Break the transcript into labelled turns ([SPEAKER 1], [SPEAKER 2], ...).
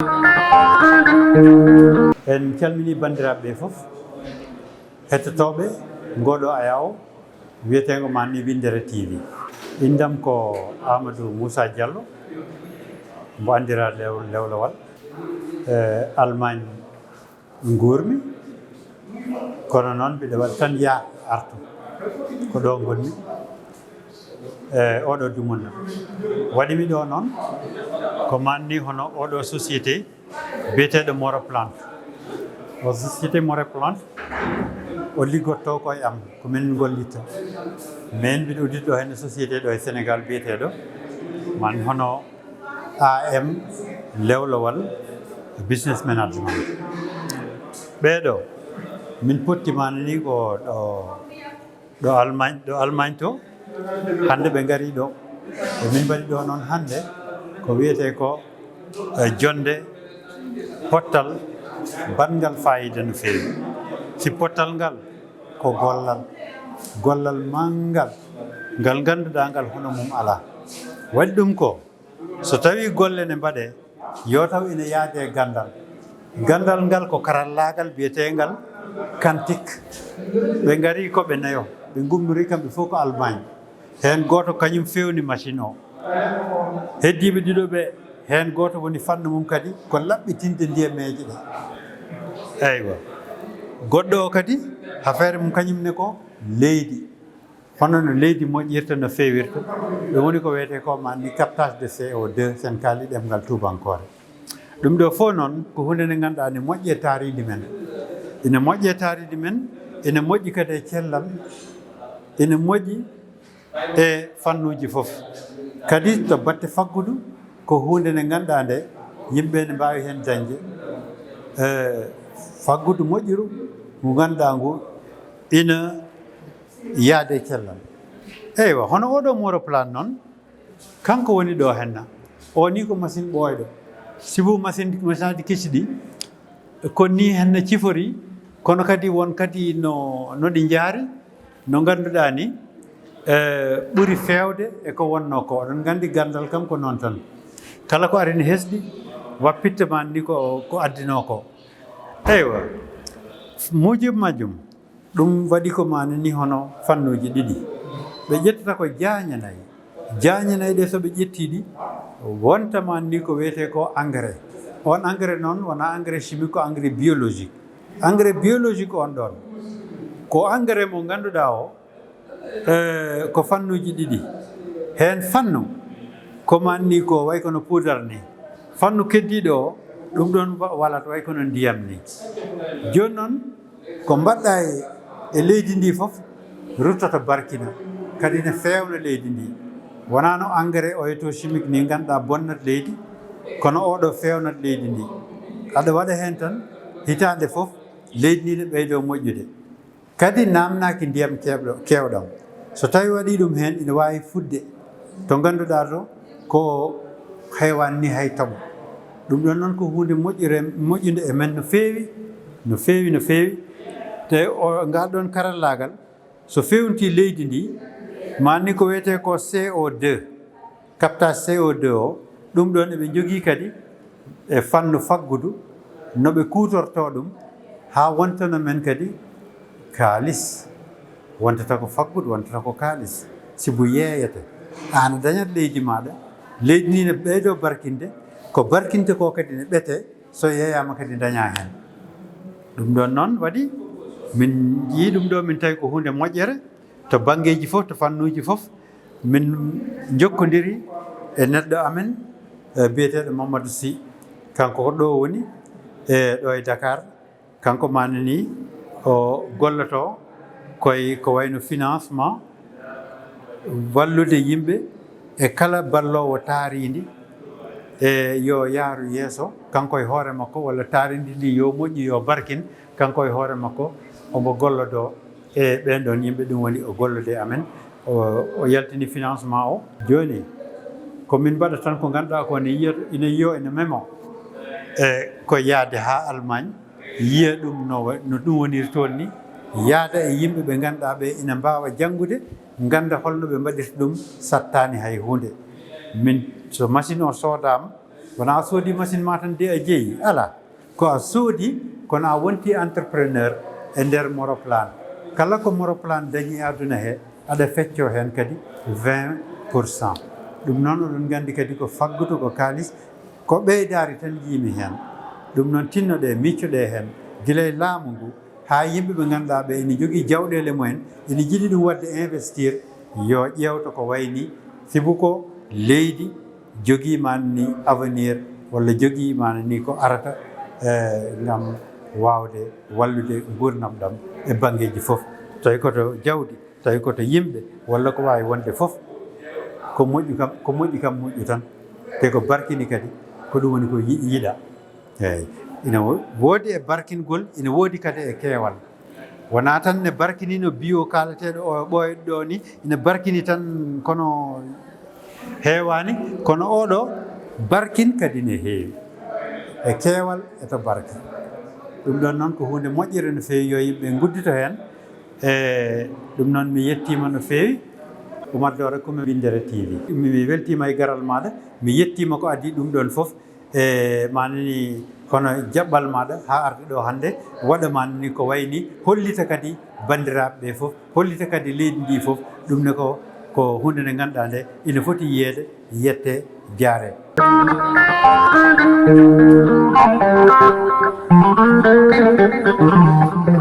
[SPEAKER 1] En calmini bandiraɓe fof hettotoɓe ngoɗo ayaw wiyetego man ni Winndere-tv. Indam ko Amadou Moussa Diallo mo andira Lewlawal, Allemagne gurmi kono noon mbiɗa waɗa tan artu ko ɗo gonmi oɗo dumunna waɗimi ɗo noon ko manni hono oɗo société biyeteɗo Plante. O société Plante o liggotto koye am komin gollitta min mbiɗa udditɗo hen société ɗo e Sénégal biyeteɗo man hono AM Lewlawal business management. ɓeɗo min pottimani ni ko ɗo Allemagne to hande ɓe gari ɗo e min mbaɗi ɗo noon hande ko wiyete ko jonde pottal bangal fayida no fewi. Si pottal ngal ko gollal mangal ngal ganduɗa ngal hono mum ala. Waɗi ɗum ko so tawi golle ne mbaɗe yo taw ina yaade gandal ngal ko karallagal biyetegal kantique. ɓe gari koɓe nayo ɓe gummori kamɓe fof ko Allemagne. Hen goto kañum fewni machine o, heddiɓe ɗiɗo ɓe hen goto woni fannu mum kadi ko laɓɓitinde ndiyameje ɗe. Eywa goɗɗo o kadi affaire mum kañumne ko leydi, hono no leydi moƴƴirta no fewirta. ɗum woni ko wiyete ko manni captage de CO2 sen kaali ɗemgal tubankore. ɗum ɗo fof noon ko hunde nde ganduɗa ne moƴƴe taaridi men, ene moƴƴe taaridi men, ene moƴƴi kadi e cellal, ene moƴƴi e fannuji fof. Kadi to batte faggudu ko hunde nde ganduɗa nde yimɓe ne mbawi hen dañde faggudu moƴƴiru ngu ganduɗa ngu ina yaade e cellal. Eywa hono oɗo Plante noon kanko woni ɗo henna o ni ko machine ɓooyɗo. sibu machine aji kecci ɗi konni henna cifori kono kadi won kadi no ɗi jaari no ganduɗa ni ɓuri fewde e ko wonno ko. oɗon gandi gandal kam ko noon tan, kala ko arini hesɗi wappitte man ni ko addino ko. Eywa mujibu majjum ɗum waɗi ko mani ni hono fannuji ɗiɗi. ɓe ƴettata ko jañanayi ɗe soɓe ƴettiɗi wontaman ni ko wiyete ko engrais. On engrais noon wona engrais chimique, ko engrais biologique. Engrais biologique on ɗon ko engrais mo ganduɗa o ko fannuji ɗiɗi. Hen fannu ko manni ko way kono poudre ni, fannu keddiɗo o ɗum ɗon walata way kono ndiyam ni. Joni noon ko mbaɗɗa e leydi ndi fof ruttata barkina kadi ne fewna leydi ndi. wona no engrais oyeto chimique ni ganduɗa bonnat leydi, kono oɗo fewnat leydi ndi. aɗa waɗa hen tan hitande fof leydi ndi ne ɓeydo moƴƴude. Kadi namnaki ndiyam kewɗam, so tawi waɗi ɗum hen ina wawi fudde to ganduɗa to ko haywan ni hay taaɓo. ɗum ɗon noon ko hunde moƴƴude e men no fewi. Te ngal ɗon karallagal so fewnti leydi ndi manni ko wiyete ko CO2, captage CO2 o, ɗum ɗon eɓe jogui kadi e fannu faggudu noɓe kutorto ɗum ha wontana men kadi kaalis. wontata ko faggudu, wontata ko kaalis. sibu yeeyete an dañat leydi maɗa, leydi ndi ne ɓeydo barkinde, ko barkinte ko kadi ne ɓete so yeeyama kadi daña hen. ɗum ɗon noon waɗi min yii ɗum ɗo min tawi ko hunde moƴƴere to banggueji fof, to fannuji fof. min jokkodiri e neɗɗo amen biyeteɗo Amadou Sy, kanko ko ɗo woni e ɗo e Dakar. kanko mani ni o golloto ko wayno financement, wallude yimɓe e kala ballowo taaridi e yo yaaru yeeso kanko e hoore makko, walla taaridi ndi yo moƴƴi yo barkin kanko e hoore makko omo gollodo e ɓen ɗon yimɓe. ɗum woni o gollude amen, o yaltini financement o. joni komin mbaɗa tan ko ganduɗa ko ina yiyo ene memo ko yaade ha Allemagne, yiya ɗum no ɗum woniri toon ni, yaada e yimɓe ɓe ganduɗa ɓe ina mbawa janggude, ganda holno ɓe mbaɗirta ɗum sattani hay hunde. min so machine o soodama wona a soodi machine ma tan de a jeeyi ala ko a soodi kono a wonti entrepreneur e nder moroplan kala ko moroplan dañi aduna he aɗa fecco hen kadi 20%. ɗum noon oɗon nganndi kadi ko fagguto ko kaalis ko ɓeydari tan jiimi hen ɗum noon tinnoɗe miccoɗe hen gila e laamu ngu ha yimɓe ɓe ngannduɗaa ɓe ene jogii jawɗele mumen ene jiɗi ɗum wadde investir yo ƴeewta ko wayni sibu ko leydi jogiimani avenir walla jogiimani ko arata ngam waawde wallude gurdam ɗam e bangeji fof tawi koto jawdi tawi koto yimɓe walla ko waawi wonde fof ko moƴƴi kam moƴƴu tan te ko barkini kadi ko ɗum woni ko yiɗa eyi ina woodi e barkingol ina woodi kadi e keewal wona tan ne barkini no bio kaalateɗo o ɓooyɗo ɗo ni ina barkini tan kono heewani kono oɗo barkin kadi ne heewi e keewal eto barki ɗum ɗon noon ko hunde moƴƴere no feewi yo yimɓe guddito hen e ɗum noon mi yettima no feewi Oumar rek komi Winndere-tv mi weltima e garal maɗa mi yettima ko addi ɗum ɗon fof e manani kono jaɓɓal maɗa ha arde ɗo hannde waɗa manani ko wayni hollita kadi bandiraɓe ɓe fof hollita kadi leydi ndi fof ɗum ne ko hunde nde ganduɗa nde ina foti yiyeede yette jaare